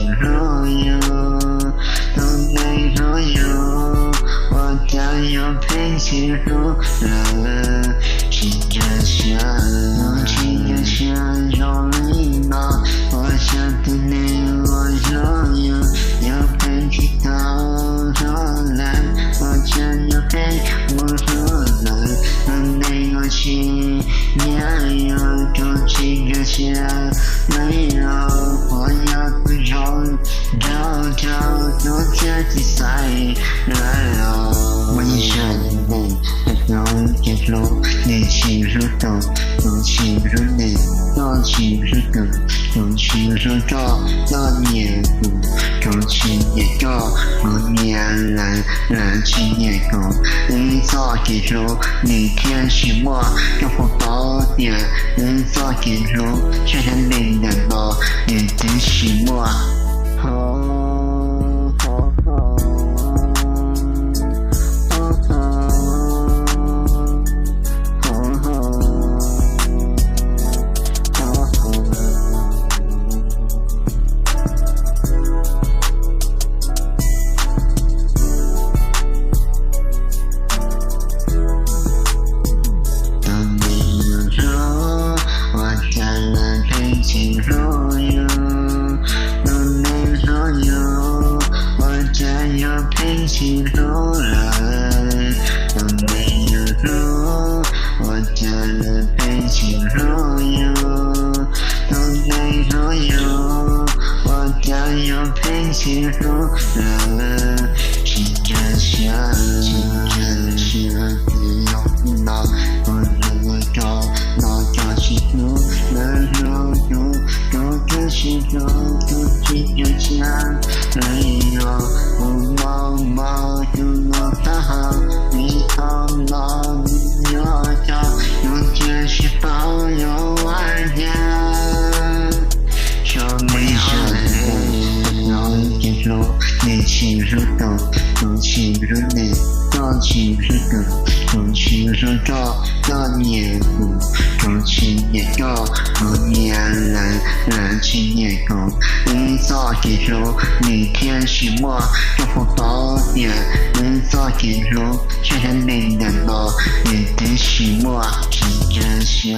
情如有，都没所有。我将有陪情如人，亲着想，亲着想有礼貌。我想对你我所有，要陪情到头来，我将要陪我所来，没有情也有多情着想，没有我要不从找多这比赛来了。我一生你很容易结束，你情如豆，我情如你，我情如狗，我情如豆，我黏糊，我情也够，我黏人，人情也够。你早结束，你天是我，这副宝典，你早结束，却很令人恼，你真是我。陪情如有，都没所有。我将有陪情如人，都没有路。我将有陪情如有，都没所有。我将有陪情如人，亲着想，亲着想，你要拿我那个那个情路。心中都紧着想，没有我毛毛就落大好，你好老你要找，用这些保佑万家。说没好人，要结束，你情如豆，我情如你，我情如狗，我情如豆，我黏糊，我情也够，我黏人，人情也够。你早结束，你天是我，这副宝典，你早结束，却很令人恼，你真是我，亲着想。